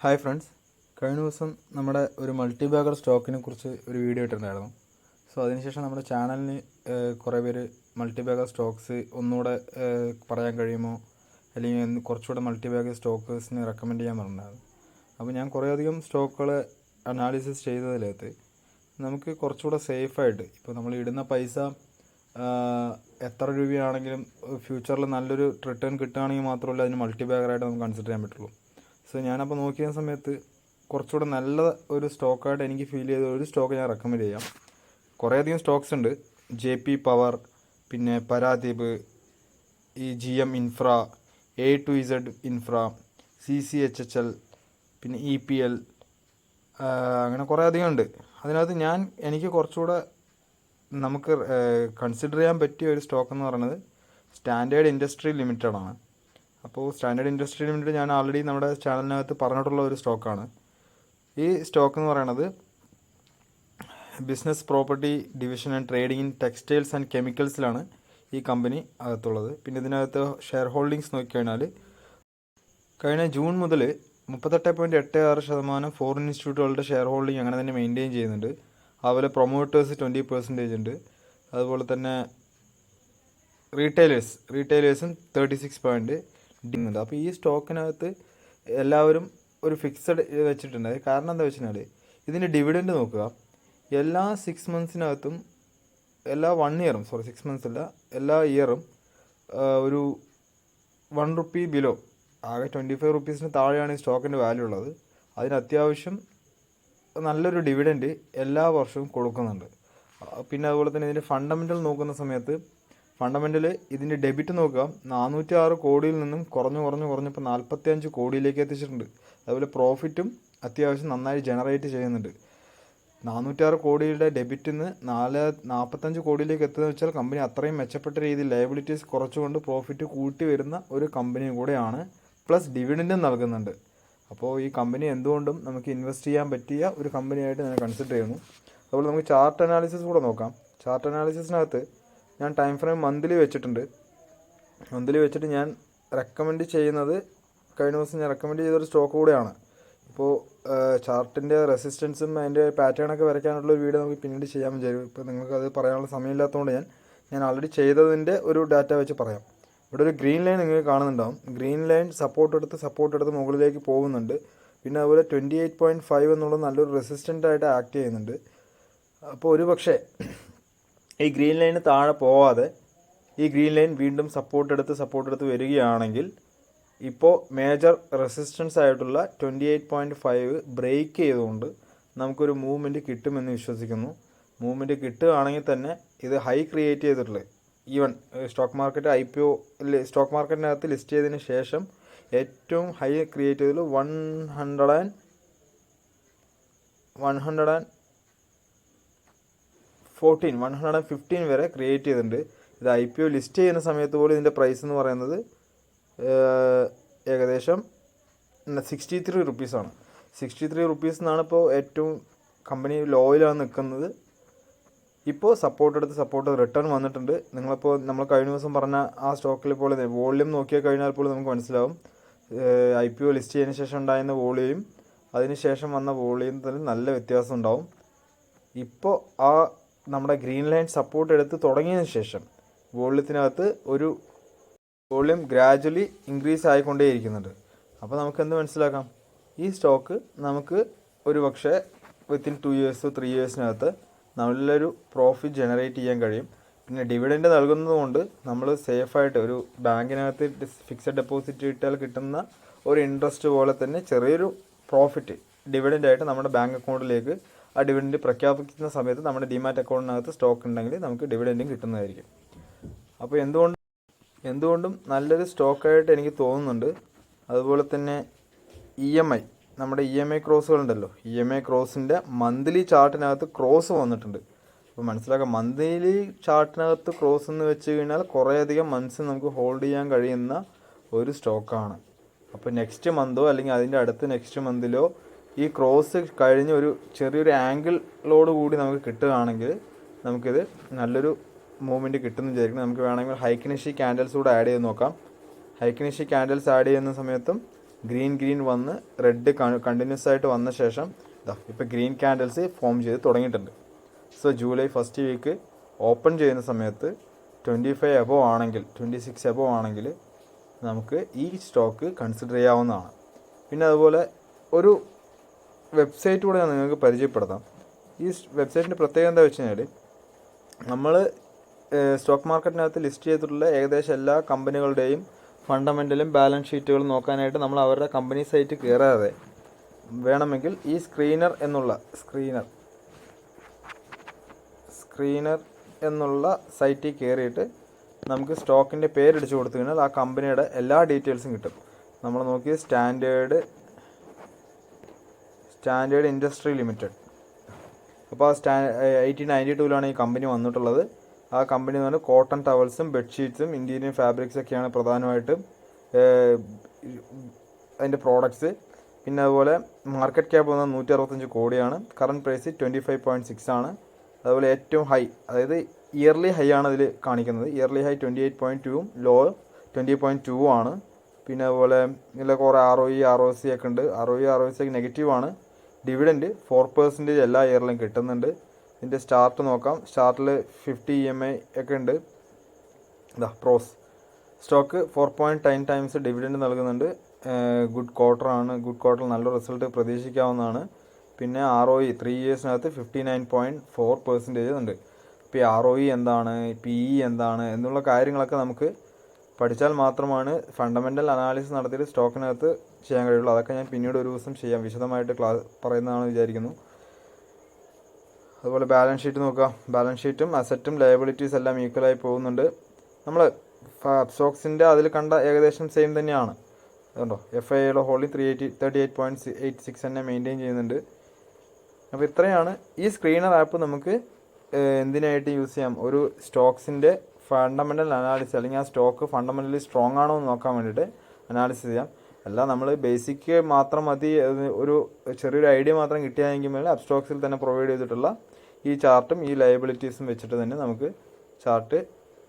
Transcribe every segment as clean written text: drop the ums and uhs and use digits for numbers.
Hi friends, കഴിഞ്ഞ ദിവസം നമ്മുടെ ഒരു മൾട്ടി ബാഗർ സ്റ്റോക്കിനെ കുറിച്ച് ഒരു വീഡിയോ ഇട്ടിട്ടുണ്ടായിരുന്നു. സോ അതിനുശേഷം നമ്മുടെ ചാനലിന് കുറേ പേര് മൾട്ടി ബാഗർ സ്റ്റോക്സ് ഒന്നുകൂടെ പറയാൻ കഴിയുമോ, അല്ലെങ്കിൽ കുറച്ചുകൂടെ മൾട്ടി ബാഗർ സ്റ്റോക്കേഴ്സിന് റെക്കമെൻഡ് ചെയ്യാൻ പറഞ്ഞിട്ടുണ്ടായിരുന്നു. അപ്പോൾ ഞാൻ കുറേയധികം സ്റ്റോക്കുകൾ അനാലിസിസ് ചെയ്തതിലേക്ക് നമുക്ക് കുറച്ചുകൂടെ സേഫായിട്ട്, ഇപ്പോൾ നമ്മൾ ഇടുന്ന പൈസ എത്ര രൂപയാണെങ്കിലും ഫ്യൂച്ചറിൽ നല്ലൊരു റിട്ടേൺ കിട്ടുകയാണെങ്കിൽ മാത്രമല്ല അതിന് മൾട്ടി ബാഗറായിട്ട് നമുക്ക് കൺസിഡർ ചെയ്യാൻ പറ്റുള്ളൂ. സോ ഞാനപ്പോൾ നോക്കിയ സമയത്ത് കുറച്ചുകൂടെ നല്ല ഒരു സ്റ്റോക്കായിട്ട് എനിക്ക് ഫീൽ ചെയ്ത ഒരു സ്റ്റോക്ക് ഞാൻ റെക്കമെൻഡ് ചെയ്യാം. കുറേയധികം സ്റ്റോക്സ് ഉണ്ട്. JP പവർ, പിന്നെ പരാദീപ്, ഈ GM infra, A to Z infra, CCHHL, പിന്നെ EPL, അങ്ങനെ കുറേ അധികം ഉണ്ട്. അതിനകത്ത് എനിക്ക് കുറച്ചുകൂടെ നമുക്ക് കൺസിഡർ ചെയ്യാൻ പറ്റിയ ഒരു സ്റ്റോക്ക് എന്ന് പറയുന്നത് സ്റ്റാൻഡേർഡ് ഇൻഡസ്ട്രി ലിമിറ്റഡ് ആണ്. അപ്പോൾ സ്റ്റാൻഡേർഡ് ഇൻഡസ്ട്രി ലിമിറ്റഡ് ഞാൻ ആൾറെഡി നമ്മുടെ ചാനലിനകത്ത് പറഞ്ഞിട്ടുള്ള ഒരു സ്റ്റോക്കാണ്. ഈ സ്റ്റോക്ക് എന്ന് പറയുന്നത് business property division and trading in textiles and കെമിക്കൽസിലാണ് ഈ കമ്പനി അകത്തുള്ളത്. പിന്നെ ഇതിനകത്ത് ഷെയർ ഹോൾഡിങ്സ് നോക്കിക്കഴിഞ്ഞാൽ കഴിഞ്ഞ ജൂൺ മുതൽ 38.86% ഫോറിൻ ഇൻസ്റ്റിറ്റ്യൂട്ടുകളുടെ ഷെയർ ഹോൾഡിംഗ് അങ്ങനെ തന്നെ മെയിൻറ്റെയിൻ ചെയ്യുന്നുണ്ട്. അതുപോലെ പ്രൊമോട്ടേഴ്സ് 20% ഉണ്ട്. അതുപോലെ തന്നെ റീറ്റെയിലേഴ്സും 36% ഉണ്ട്. അപ്പോൾ ഈ സ്റ്റോക്കിനകത്ത് എല്ലാവരും ഒരു ഫിക്സഡ് വെച്ചിട്ടുണ്ട്. കാരണം എന്താ വെച്ചാൽ ഇതിൻ്റെ ഡിവിഡൻഡ് നോക്കുക. എല്ലാ 6 മന്ത്സിനകത്തും, എല്ലാ 1 ഇയറും, 6 മന്ത്സ് അല്ല, എല്ലാ ഇയറും ഒരു ₹1 ബിലോ, ആകെ 25 റുപ്പീസിന് താഴെയാണ് ഈ സ്റ്റോക്കിൻ്റെ വാല്യൂ ഉള്ളത്. അതിന് അത്യാവശ്യം നല്ലൊരു ഡിവിഡൻഡ് എല്ലാ വർഷവും കൊടുക്കുന്നുണ്ട്. പിന്നെ അതുപോലെ തന്നെ ഇതിൻ്റെ ഫണ്ടമെൻ്റൽ നോക്കുന്ന സമയത്ത് ഇതിൻ്റെ ഡെബിറ്റ് നോക്കുക. 406 കോടിയിൽ നിന്നും കുറഞ്ഞപ്പോൾ 45 കോടിയിലേക്ക് എത്തിച്ചിട്ടുണ്ട്. അതുപോലെ പ്രോഫിറ്റും അത്യാവശ്യം നന്നായി ജനറേറ്റ് ചെയ്യുന്നുണ്ട്. 406 കോടിയുടെ ഡെബിറ്റിൽ നിന്ന് 45 കോടിയിലേക്ക് എത്തുന്നത് വെച്ചാൽ കമ്പനി അത്രയും മെച്ചപ്പെട്ട രീതിയിൽ ലയബിലിറ്റീസ് കുറച്ചുകൊണ്ട് പ്രോഫിറ്റ് കൂട്ടി വരുന്ന ഒരു കമ്പനിയും കൂടെയാണ്. പ്ലസ് ഡിവിഡൻഡും നൽകുന്നുണ്ട്. അപ്പോൾ ഈ കമ്പനി എന്തുകൊണ്ടും നമുക്ക് ഇൻവെസ്റ്റ് ചെയ്യാൻ പറ്റിയ ഒരു കമ്പനിയായിട്ട് ഞാൻ കൺസിഡർ ചെയ്യുന്നു. അതുപോലെ നമുക്ക് ചാർട്ട് അനാലിസിസ് കൂടെ നോക്കാം. ചാർട്ട് അനാലിസിസിനകത്ത് ഞാൻ ടൈം ഫ്രെയിം മന്ത്ലി വെച്ചിട്ടുണ്ട്. മന്ത്ലി വെച്ചിട്ട് ഞാൻ റെക്കമെൻഡ് ചെയ്യുന്നത്, കഴിഞ്ഞ ദിവസം ഞാൻ റെക്കമെൻഡ് ചെയ്തൊരു സ്റ്റോക്ക് കൂടെയാണ്. ഇപ്പോൾ ചാർട്ടിൻ്റെ റെസിസ്റ്റൻസും അതിൻ്റെ പാറ്റേണൊക്കെ വരയ്ക്കാനുള്ള ഒരു വീഡിയോ നമുക്ക് പിന്നീട് ചെയ്യാൻ വിചാരിക്കും. ഇപ്പോൾ നിങ്ങൾക്കത് പറയാനുള്ള സമയമില്ലാത്തതുകൊണ്ട് ഞാൻ ആൾറെഡി ചെയ്തതിൻ്റെ ഒരു ഡാറ്റ വെച്ച് പറയാം. ഇവിടെ ഒരു ഗ്രീൻ ലൈൻ നിങ്ങൾക്ക് കാണുന്നുണ്ടാവും. ഗ്രീൻ ലൈൻ സപ്പോർട്ട് എടുത്ത് മുകളിലേക്ക് പോകുന്നുണ്ട്. പിന്നെ അതുപോലെ 28.5 എന്നുള്ളത് നല്ലൊരു റെസിസ്റ്റൻ്റായിട്ട് ആക്ട് ചെയ്യുന്നുണ്ട്. അപ്പോൾ ഒരു പക്ഷേ ഈ ഗ്രീൻ ലൈന് താഴെ പോവാതെ ഈ ഗ്രീൻ ലൈൻ വീണ്ടും സപ്പോർട്ട് എടുത്ത് വരികയാണെങ്കിൽ ഇപ്പോൾ മേജർ റെസിസ്റ്റൻസ് ആയിട്ടുള്ള 28.5 ബ്രേക്ക് ചെയ്തുകൊണ്ട് നമുക്കൊരു മൂവ്മെൻറ്റ് കിട്ടുമെന്ന് വിശ്വസിക്കുന്നു. മൂവ്മെൻറ്റ് കിട്ടുകയാണെങ്കിൽ തന്നെ ഇത് ഹൈ ക്രിയേറ്റ് ചെയ്തിട്ടുള്ളത്, ഈവൻ സ്റ്റോക്ക് മാർക്കറ്റിനകത്ത് ലിസ്റ്റ് ചെയ്തതിന് ശേഷം ഏറ്റവും ഹൈ ക്രിയേറ്റ് ചെയ്തത് 115 വരെ ക്രിയേറ്റ് ചെയ്തിട്ടുണ്ട്. ഇത് IPO ലിസ്റ്റ് ചെയ്യുന്ന സമയത്ത് പോലും ഇതിൻ്റെ പ്രൈസ് എന്ന് പറയുന്നത് ഏകദേശം 63 റുപ്പീസാണ്. 63 റുപ്പീസ് എന്നാണ് ഇപ്പോൾ ഏറ്റവും കമ്പനി ലോയിലാണ് നിൽക്കുന്നത്. ഇപ്പോൾ സപ്പോർട്ട് റിട്ടേൺ വന്നിട്ടുണ്ട്. നമ്മൾ കഴിഞ്ഞ ദിവസം പറഞ്ഞ ആ സ്റ്റോക്കിൽ പോലെ വോളിയം നോക്കിയാൽ കഴിഞ്ഞാൽ പോലും നമുക്ക് മനസ്സിലാവും. IPO ലിസ്റ്റ് ചെയ്തതിന് ശേഷം ഉണ്ടായിരുന്ന വോളിയം അതിന് ശേഷം വന്ന വോളിയത്തിൽ നല്ല വ്യത്യാസം ഉണ്ടാവും. ഇപ്പോൾ നമ്മുടെ ഗ്രീൻ ലൈൻ സപ്പോർട്ട് എടുത്ത് തുടങ്ങിയതിന് ശേഷം വോളിയത്തിനകത്ത് ഒരു വോളിയം ഗ്രാജ്വലി ഇൻക്രീസ് ആയിക്കൊണ്ടേയിരിക്കുന്നുണ്ട്. അപ്പോൾ നമുക്ക് എന്ത് മനസ്സിലാക്കാം, ഈ സ്റ്റോക്ക് നമുക്ക് ഒരു പക്ഷേ വിത്തിൻ 2 ഇയേഴ്സ് 3 ഇയേഴ്സിനകത്ത് നല്ലൊരു പ്രോഫിറ്റ് ജനറേറ്റ് ചെയ്യാൻ കഴിയും. പിന്നെ ഡിവിഡൻഡ് നൽകുന്നത് കൊണ്ട് നമ്മൾ സേഫായിട്ട് ഒരു ബാങ്കിനകത്ത് ഫിക്സഡ് ഡെപ്പോസിറ്റ് ഇട്ടാൽ കിട്ടുന്ന ഒരു ഇൻട്രസ്റ്റ് പോലെ തന്നെ ചെറിയൊരു പ്രോഫിറ്റ് ഡിവിഡൻഡായിട്ട് നമ്മുടെ ബാങ്ക് അക്കൗണ്ടിലേക്ക് ആ ഡിവിഡൻഡ് പ്രഖ്യാപിക്കുന്ന സമയത്ത് നമ്മുടെ ഡിമാറ്റ് അക്കൗണ്ടിനകത്ത് സ്റ്റോക്ക് ഉണ്ടെങ്കിൽ നമുക്ക് ഡിവിഡൻഡും കിട്ടുന്നതായിരിക്കും. അപ്പോൾ എന്തുകൊണ്ടും നല്ലൊരു സ്റ്റോക്കായിട്ട് എനിക്ക് തോന്നുന്നുണ്ട്. അതുപോലെ തന്നെ നമ്മുടെ EMI ക്രോസുകളുണ്ടല്ലോ, EMI ക്രോസിൻ്റെ മന്ത്ലി ചാർട്ടിനകത്ത് ക്രോസ് വന്നിട്ടുണ്ട്. അപ്പോൾ മനസ്സിലാക്കാം, മന്ത്ലി ചാർട്ടിനകത്ത് ക്രോസ് എന്ന് വെച്ച് കഴിഞ്ഞാൽ കുറേയധികം മന്ത്സ് നമുക്ക് ഹോൾഡ് ചെയ്യാൻ കഴിയുന്ന ഒരു സ്റ്റോക്കാണ്. അപ്പോൾ നെക്സ്റ്റ് മന്തോ അല്ലെങ്കിൽ അതിൻ്റെ അടുത്ത് നെക്സ്റ്റ് മന്തിലോ ഈ ക്രോസ് കഴിഞ്ഞ് ഒരു ചെറിയൊരു ആംഗിളോട് കൂടി നമുക്ക് കിട്ടുകയാണെങ്കിൽ നമുക്കിത് നല്ലൊരു മൂവ്മെൻറ്റ് കിട്ടുമെന്ന് വിചാരിക്കണം. നമുക്ക് വേണമെങ്കിൽ ഹൈക്കിനിഷി ക്യാൻഡൽസ് കൂടെ ആഡ് ചെയ്ത് നോക്കാം. ഹൈക്കിനിഷി ക്യാൻഡൽസ് ആഡ് ചെയ്യുന്ന സമയത്തും ഗ്രീൻ വന്ന് റെഡ് കണ്ടിന്യൂസ് ആയിട്ട് വന്ന ശേഷം ഇപ്പോൾ ഗ്രീൻ ക്യാൻഡിൽസ് ഫോം ചെയ്ത് തുടങ്ങിയിട്ടുണ്ട്. So July first week open ചെയ്യുന്ന സമയത്ത് 25 എബോവ് ആണെങ്കിൽ 26 എബോവ് ആണെങ്കിൽ നമുക്ക് ഈ സ്റ്റോക്ക് കൺസിഡർ ചെയ്യാവുന്നതാണ്. പിന്നെ അതുപോലെ ഒരു വെബ്സൈറ്റ് കൂടെ ഞാൻ നിങ്ങൾക്ക് പരിചയപ്പെടുത്താം. ഈ വെബ്സൈറ്റിൻ്റെ പ്രത്യേകത എന്താ വെച്ച് കഴിഞ്ഞാൽ, നമ്മൾ സ്റ്റോക്ക് മാർക്കറ്റിനകത്ത് ലിസ്റ്റ് ചെയ്തിട്ടുള്ള ഏകദേശം എല്ലാ കമ്പനികളുടെയും ഫണ്ടമെൻ്റലും ബാലൻസ് ഷീറ്റുകളും നോക്കാനായിട്ട് നമ്മൾ അവരുടെ കമ്പനി സൈറ്റ് കയറാതെ വേണമെങ്കിൽ ഈ സ്ക്രീനർ എന്നുള്ള സൈറ്റിൽ കയറിയിട്ട് നമുക്ക് സ്റ്റോക്കിൻ്റെ പേരടിച്ച് കൊടുത്തു കഴിഞ്ഞാൽ ആ കമ്പനിയുടെ എല്ലാ ഡീറ്റെയിൽസും കിട്ടും. നമ്മൾ നോക്കി സ്റ്റാൻഡേർഡ് ഇൻഡസ്ട്രി ലിമിറ്റഡ്. അപ്പോൾ 1892 ഈ കമ്പനി വന്നിട്ടുള്ളത്. ആ കമ്പനി എന്ന് പറഞ്ഞാൽ കോട്ടൺ ടവൽസും ബെഡ്ഷീറ്റ്സും ഇന്റീരിയർ ഫാബ്രിക്സൊക്കെയാണ് പ്രധാനമായിട്ടും അതിൻ്റെ പ്രോഡക്ട്സ്. പിന്നെ അതുപോലെ മാർക്കറ്റ് ക്യാപ്പ് വന്നത് 165 കോടിയാണ്. കറണ്ട് പ്രൈസ് 25.6 ആണ്. അതുപോലെ ഏറ്റവും ഹൈ, അതായത് ഇയർലി ഹൈ ആണ് ഇതിൽ കാണിക്കുന്നത്. ഇയർലി ഹൈ 28.2ഉം ലോ 20.2 ആണ്. പിന്നെ അതുപോലെ ഇതിൽ കുറേ ROE ഒക്കെ ഉണ്ട്. ROC ഒക്കെ നെഗറ്റീവാണ്. ഡിവിഡൻറ്റ് 4% എല്ലാ ഇയറിലും കിട്ടുന്നുണ്ട്. ഇതിൻ്റെ സ്റ്റാർട്ട് നോക്കാം. സ്റ്റാർട്ടിൽ 50 EMI ഒക്കെ ഉണ്ട്. പ്രോസ് സ്റ്റോക്ക് 4.9 ടൈംസ് ഡിവിഡൻറ്റ് നൽകുന്നുണ്ട്. ഗുഡ് ക്വാർട്ടർ നല്ല റിസൾട്ട് പ്രതീക്ഷിക്കാവുന്നതാണ്. പിന്നെ ROE 3 ഇയേഴ്സിനകത്ത് 59.4% ഉണ്ട്. ഇപ്പോൾ ഈ ROE എന്താണ്, PE എന്താണ് എന്നുള്ള കാര്യങ്ങളൊക്കെ നമുക്ക് പഠിച്ചാൽ മാത്രമാണ് ഫണ്ടമെൻ്റൽ അനാലിസിസ് നടത്തിയിട്ട് സ്റ്റോക്കിനകത്ത് ചെയ്യാൻ കഴിയുള്ളൂ. അതൊക്കെ ഞാൻ പിന്നീട് ഒരു ദിവസം ചെയ്യാം, വിശദമായിട്ട് പറയുന്നതാണെന്ന് വിചാരിക്കുന്നു. അതുപോലെ ബാലൻസ് ഷീറ്റ് നോക്കുക. ബാലൻസ് ഷീറ്റും അസറ്റും ലയബിലിറ്റീസ് എല്ലാം ഈക്വലായി പോകുന്നുണ്ട്. നമ്മൾ സ്റ്റോക്സിൻ്റെ അതിൽ കണ്ട ഏകദേശം സെയിം തന്നെയാണ്. അതുകൊണ്ടോ FIIയുടെ ഹോൾഡിംഗ് 38.86 തന്നെ മെയിൻറ്റെയിൻ ചെയ്യുന്നുണ്ട്. അപ്പോൾ ഇത്രയാണ് ഈ സ്ക്രീനർ ആപ്പ്. നമുക്ക് എന്തിനായിട്ട് യൂസ് ചെയ്യാം? ഒരു സ്റ്റോക്സിൻ്റെ ഫണ്ടമെൻ്റൽ അനാലിസിസ്, അല്ലെങ്കിൽ ആ സ്റ്റോക്ക് ഫണ്ടമെൻ്റലി സ്ട്രോങ് ആണോ എന്ന് നോക്കാൻ വേണ്ടിയിട്ട് അനാലിസിസ് ചെയ്യാം. അല്ല നമ്മൾ ബേസിക് മാത്രം മതി, ഒരു ചെറിയൊരു ഐഡിയ മാത്രം കിട്ടിയാൽ മേലെ അപ്സ്റ്റോക്സിൽ തന്നെ പ്രൊവൈഡ് ചെയ്തിട്ടുള്ള ഈ ചാർട്ടും ഈ ലയബിലിറ്റീസും വെച്ചിട്ട് തന്നെ നമുക്ക് ചാർട്ട്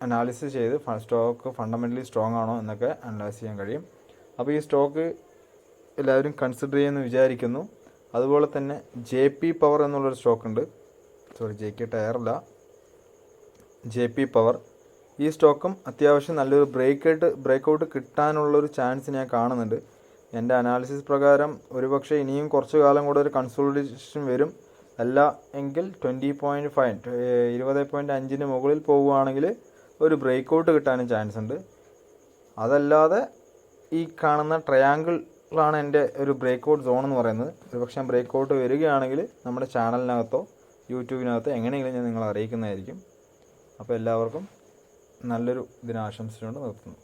അനാലിസിസ് ചെയ്ത് സ്റ്റോക്ക് ഫണ്ടമെൻ്റലി സ്ട്രോങ് ആണോ എന്നൊക്കെ അനലൈസ് ചെയ്യാൻ കഴിയും. അപ്പോൾ ഈ സ്റ്റോക്ക് എല്ലാവരും കൺസിഡർ ചെയ്യുമെന്ന് വിചാരിക്കുന്നു. അതുപോലെ തന്നെ JP പവർ എന്നുള്ളൊരു സ്റ്റോക്കുണ്ട്. JK ടയർ അല്ല, JP പവർ. ഈ സ്റ്റോക്കും അത്യാവശ്യം നല്ലൊരു ബ്രേക്കൗട്ട് കിട്ടാനുള്ളൊരു ചാൻസ് ഞാൻ കാണുന്നുണ്ട്. എൻ്റെ അനാലിസിസ് പ്രകാരം ഒരുപക്ഷെ ഇനിയും കുറച്ച് കാലം കൂടെ ഒരു കൺസോളിഡേഷൻ വരും. അല്ല എങ്കിൽ 20.5 മുകളിൽ പോവുകയാണെങ്കിൽ ഒരു ബ്രേക്കൗട്ട് കിട്ടാനും ചാൻസ് ഉണ്ട്. അതല്ലാതെ ഈ കാണുന്ന ട്രയാങ്കിളാണ് എൻ്റെ ഒരു ബ്രേക്കൗട്ട് സോൺ എന്ന് പറയുന്നത്. ഒരുപക്ഷെ ബ്രേക്കൗട്ട് വരികയാണെങ്കിൽ നമ്മുടെ ചാനലിനകത്തോ യൂട്യൂബിനകത്തോ എങ്ങനെയെങ്കിലും ഞാൻ നിങ്ങളെ അറിയിക്കുന്നതായിരിക്കും. അപ്പോൾ എല്ലാവർക്കും നല്ലൊരു ദിനാശംസിച്ചുകൊണ്ട് നിർത്തുന്നു.